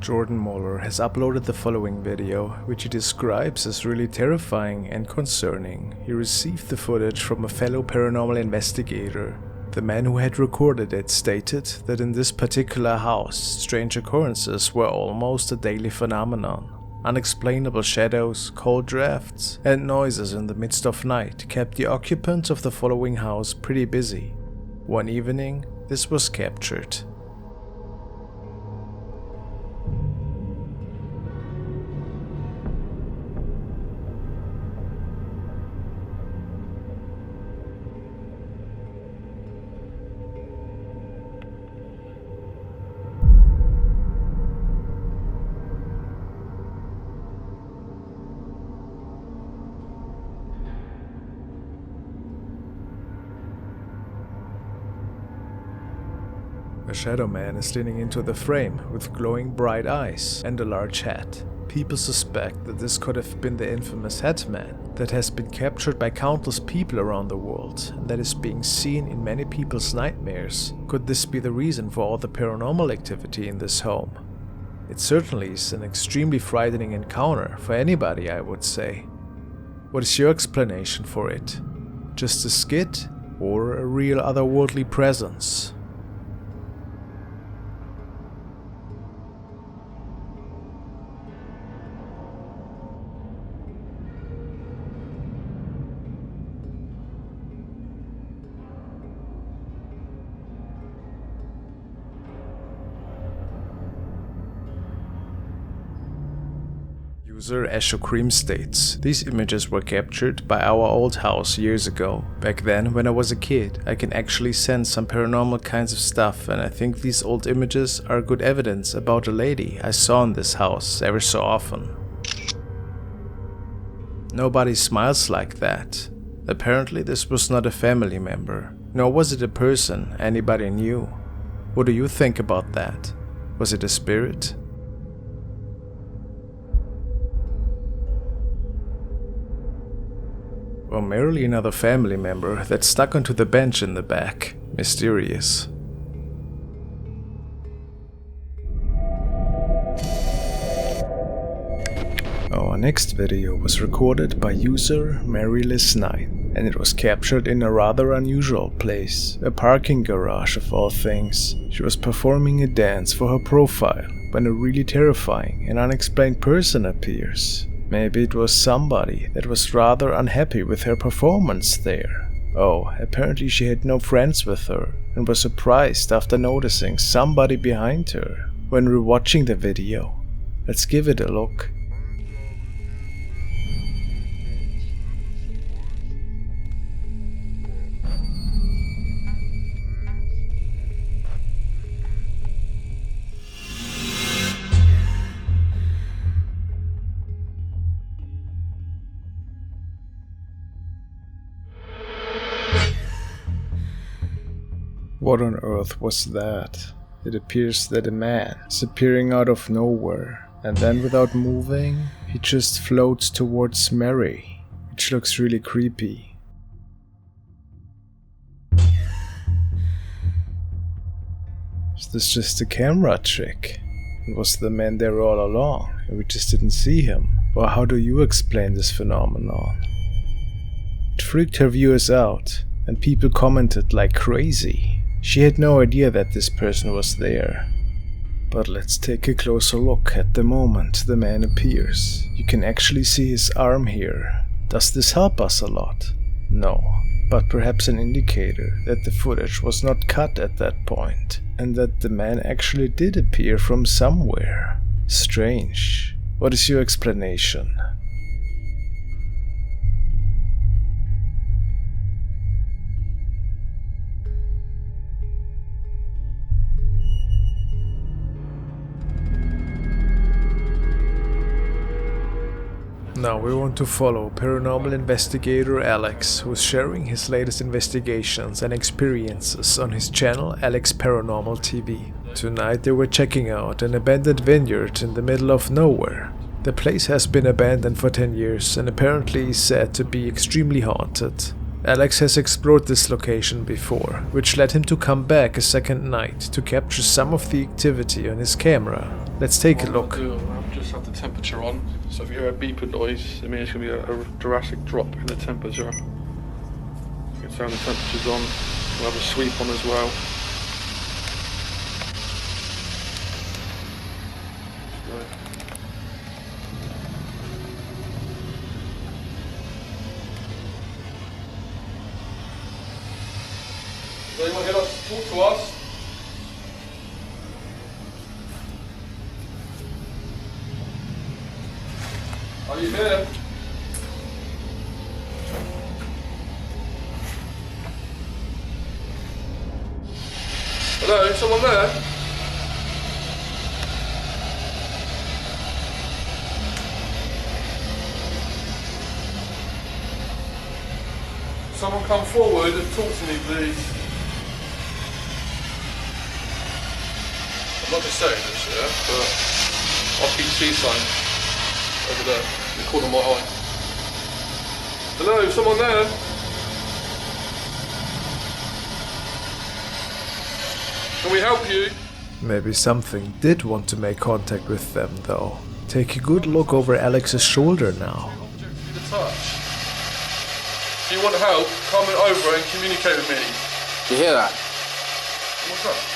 Jordan Moller has uploaded the following video, which he describes as really terrifying and concerning. He received the footage from a fellow paranormal investigator. The man who had recorded it stated that in this particular house, strange occurrences were almost a daily phenomenon. Unexplainable shadows, cold drafts, and noises in the midst of night kept the occupants of the following house pretty busy. One evening, this was captured. A shadow man is leaning into the frame with glowing bright eyes and a large hat. People suspect that this could have been the infamous Hat Man that has been captured by countless people around the world and that is being seen in many people's nightmares. Could this be the reason for all the paranormal activity in this home? It certainly is an extremely frightening encounter for anybody, I would say. What is your explanation for it? Just a skit or a real otherworldly presence? User Asho Cream states, "These images were captured by our old house years ago. Back then, when I was a kid, I can actually sense some paranormal kinds of stuff, and I think these old images are good evidence about a lady I saw in this house ever so often." Nobody smiles like that. Apparently this was not a family member, nor was it a person anybody knew. What do you think about that? Was it a spirit? Or merely another family member that stuck onto the bench in the back? Mysterious. Our next video was recorded by user MaryLiz9, and it was captured in a rather unusual place, a parking garage of all things. She was performing a dance for her profile when a really terrifying and unexplained person appears. Maybe it was somebody that was rather unhappy with her performance there. Oh, apparently she had no friends with her and was surprised after noticing somebody behind her when rewatching the video. Let's give it a look. What on earth was that? It appears that a man is appearing out of nowhere, and then without moving, he just floats towards Mary, which looks really creepy. Is this just a camera trick? Was the man there all along, and we just didn't see him? Or how do you explain this phenomenon? It freaked her viewers out, and people commented like crazy. She had no idea that this person was there. But let's take a closer look at the moment the man appears. You can actually see his arm here. Does this help us a lot? No, but perhaps an indicator that the footage was not cut at that point, and that the man actually did appear from somewhere. Strange. What is your explanation? Now we want to follow paranormal investigator Alex, who is sharing his latest investigations and experiences on his channel Alex Paranormal TV. Tonight they were checking out an abandoned vineyard in the middle of nowhere. The place has been abandoned for 10 years and apparently is said to be extremely haunted. Alex has explored this location before, which led him to come back a second night to capture some of the activity on his camera. Let's take a look. I've just had the temperature on, so if you hear a beeping noise, it means it's going to be a drastic drop in the temperature. You can turn the temperatures on, we'll have a sweep on as well. Does anyone here like to talk to us? Are you here? Hello, someone there? Someone come forward and talk to me, please. I'm not just saying this, yeah, but RPC sign over there, in the corner of my eye. Hello, someone there? Can we help you? Maybe something did want to make contact with them though. Take a good look over Alex's shoulder now. The touch. If you want help, come over and communicate with me. You hear that? What's that?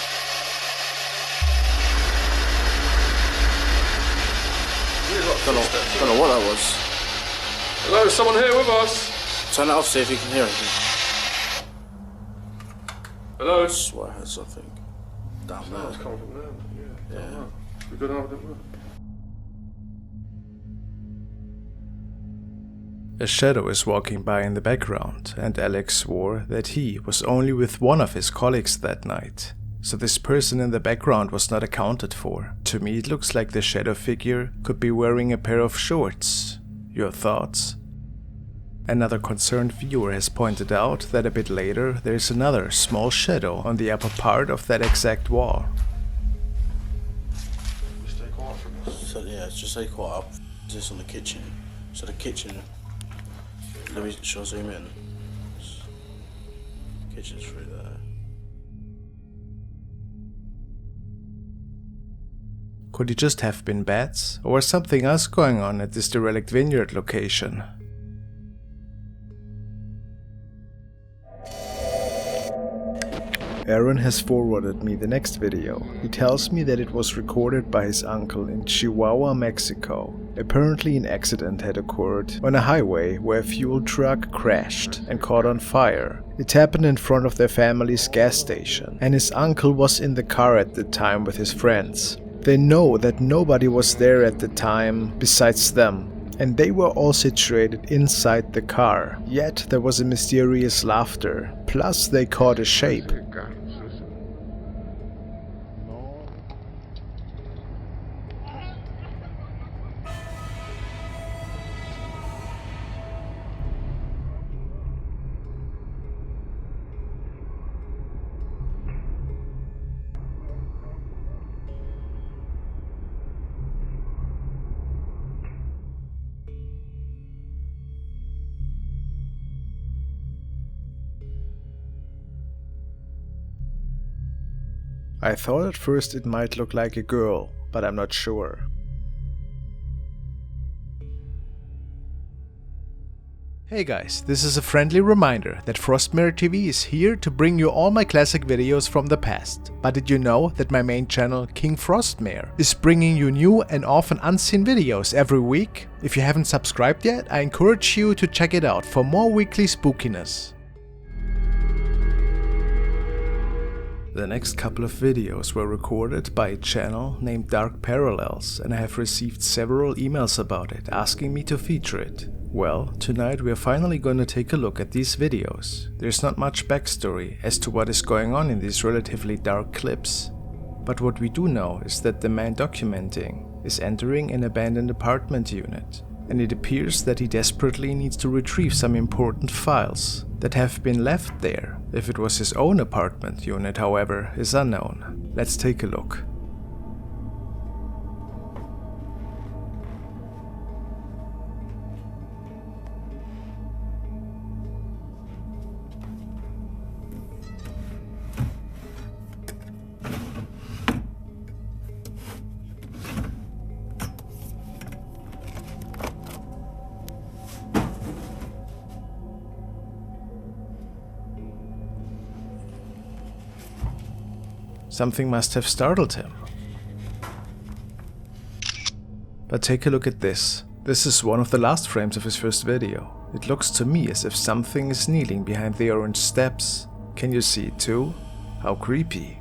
Don't know what that was. Hello, is someone here with us? Turn it off, see if you can hear anything. Hello? I swear I heard something down there. It's coming from there. Yeah. We go down with it. A shadow is walking by in the background, and Alex swore that he was only with one of his colleagues that night. So this person in the background was not accounted for. To me it looks like the shadow figure could be wearing a pair of shorts. Your thoughts? Another concerned viewer has pointed out that a bit later there is another small shadow on the upper part of that exact wall. Stay quiet for a minute. So yeah, just stay quiet up. This on the kitchen. So the kitchen, let me show zoom in. Kitchen's through there. Could it just have been bats, or something else going on at this derelict vineyard location? Aaron has forwarded me the next video. He tells me that it was recorded by his uncle in Chihuahua, Mexico. Apparently an accident had occurred on a highway where a fuel truck crashed and caught on fire. It happened in front of their family's gas station, and his uncle was in the car at the time with his friends. They know that nobody was there at the time besides them, and they were all situated inside the car. Yet there was a mysterious laughter, plus they caught a shape. I thought at first it might look like a girl, but I'm not sure. Hey guys, this is a friendly reminder that FrostmareTV is here to bring you all my classic videos from the past. But did you know that my main channel, King Frostmare, is bringing you new and often unseen videos every week? If you haven't subscribed yet, I encourage you to check it out for more weekly spookiness. The next couple of videos were recorded by a channel named Dark Parallels, and I have received several emails about it asking me to feature it. Well, tonight we are finally going to take a look at these videos. There's not much backstory as to what is going on in these relatively dark clips. But what we do know is that the man documenting is entering an abandoned apartment unit, and it appears that he desperately needs to retrieve some important files that have been left there. If it was his own apartment unit, however, is unknown. Let's take a look. Something must have startled him. But take a look at this. This is one of the last frames of his first video. It looks to me as if something is kneeling behind the orange steps. Can you see it too? How creepy.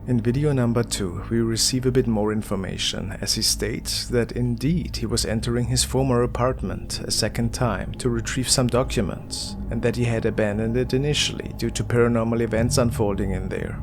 In video number 2, we receive a bit more information as he states that indeed he was entering his former apartment a second time to retrieve some documents, and that he had abandoned it initially due to paranormal events unfolding in there.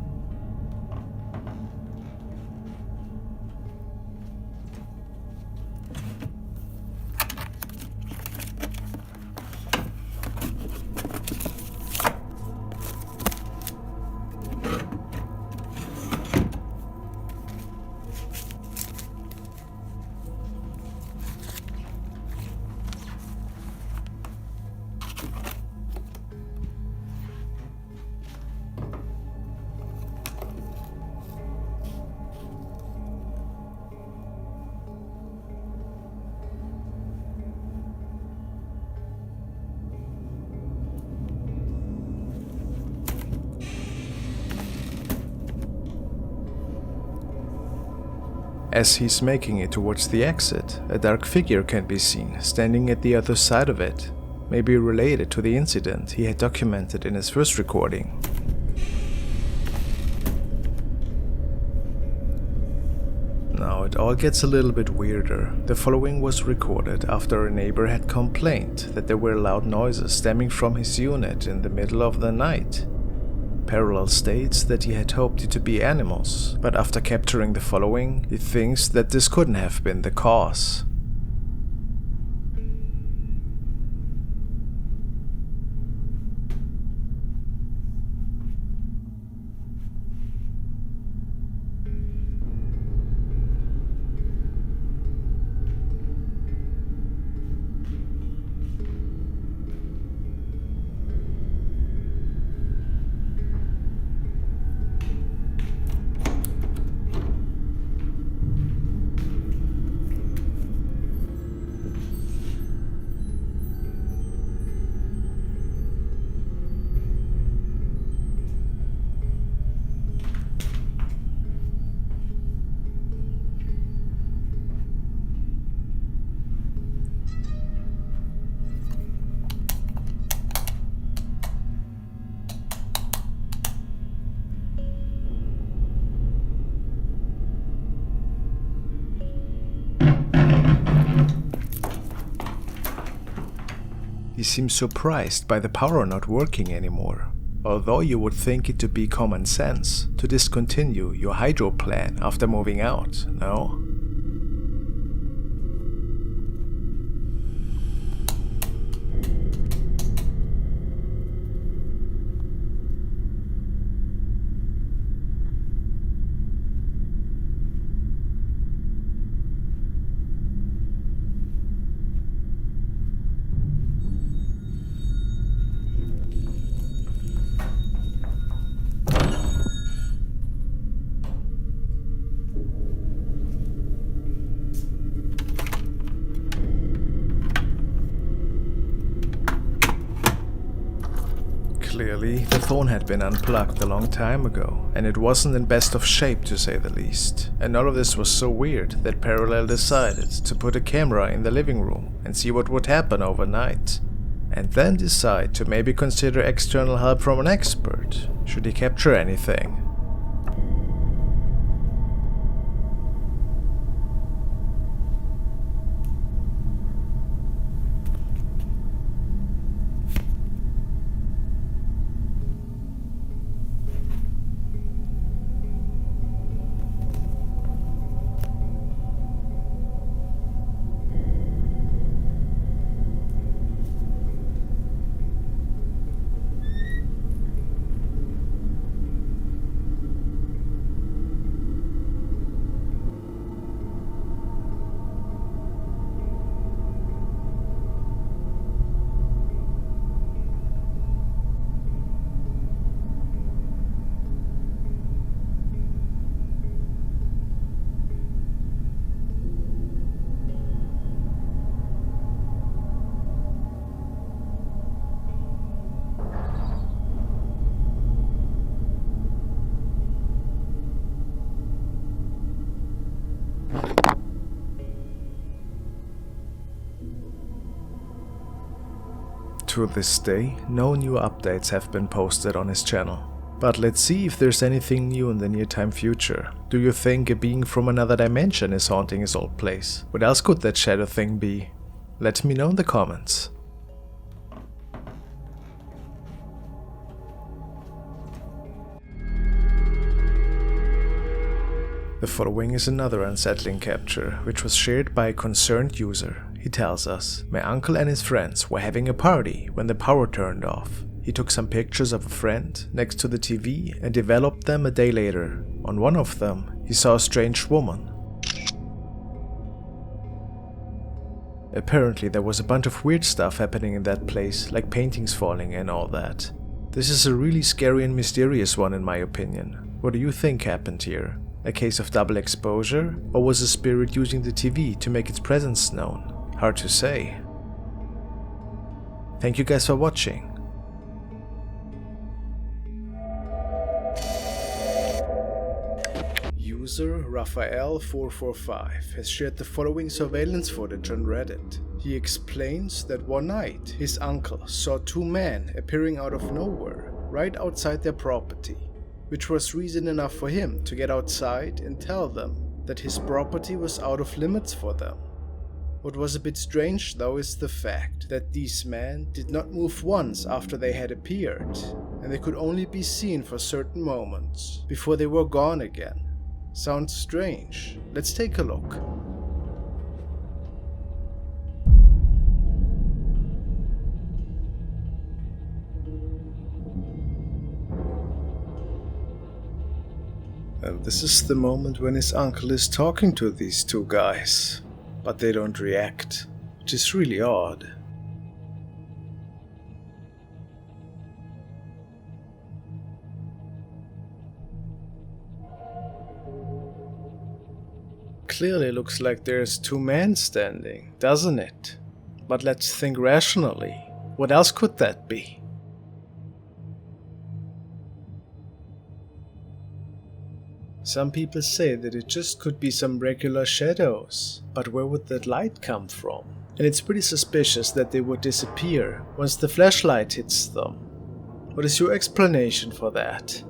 As he's making it towards the exit, a dark figure can be seen standing at the other side of it, maybe related to the incident he had documented in his first recording. Now it all gets a little bit weirder. The following was recorded after a neighbor had complained that there were loud noises stemming from his unit in the middle of the night. Parallel states that he had hoped it to be animals, but after capturing the following, he thinks that this couldn't have been the cause. He seems surprised by the power not working anymore, although you would think it to be common sense to discontinue your hydro plan after moving out, no? Clearly, the phone had been unplugged a long time ago, and it wasn't in best of shape to say the least. And all of this was so weird that Parallel decided to put a camera in the living room and see what would happen overnight. And then decide to maybe consider external help from an expert, should he capture anything. To this day, no new updates have been posted on his channel. But let's see if there's anything new in the near-time future. Do you think a being from another dimension is haunting his old place? What else could that shadow thing be? Let me know in the comments. The following is another unsettling capture, which was shared by a concerned user. He tells us, "My uncle and his friends were having a party when the power turned off. He took some pictures of a friend next to the TV and developed them a day later. On one of them, he saw a strange woman. Apparently there was a bunch of weird stuff happening in that place, like paintings falling and all that. This is a really scary and mysterious one in my opinion. What do you think happened here? A case of double exposure? Or was a spirit using the TV to make its presence known? Hard to say. Thank you guys for watching. User Raphael445 has shared the following surveillance footage on Reddit. He explains that one night his uncle saw two men appearing out of nowhere right outside their property, which was reason enough for him to get outside and tell them that his property was out of limits for them. What was a bit strange though is the fact that these men did not move once after they had appeared, and they could only be seen for certain moments before they were gone again. Sounds strange. Let's take a look. And this is the moment when his uncle is talking to these two guys, but they don't react, which is really odd. Clearly looks like there's two men standing, doesn't it? But let's think rationally. What else could that be? Some people say that it just could be some regular shadows, but where would that light come from? And it's pretty suspicious that they would disappear once the flashlight hits them. What is your explanation for that?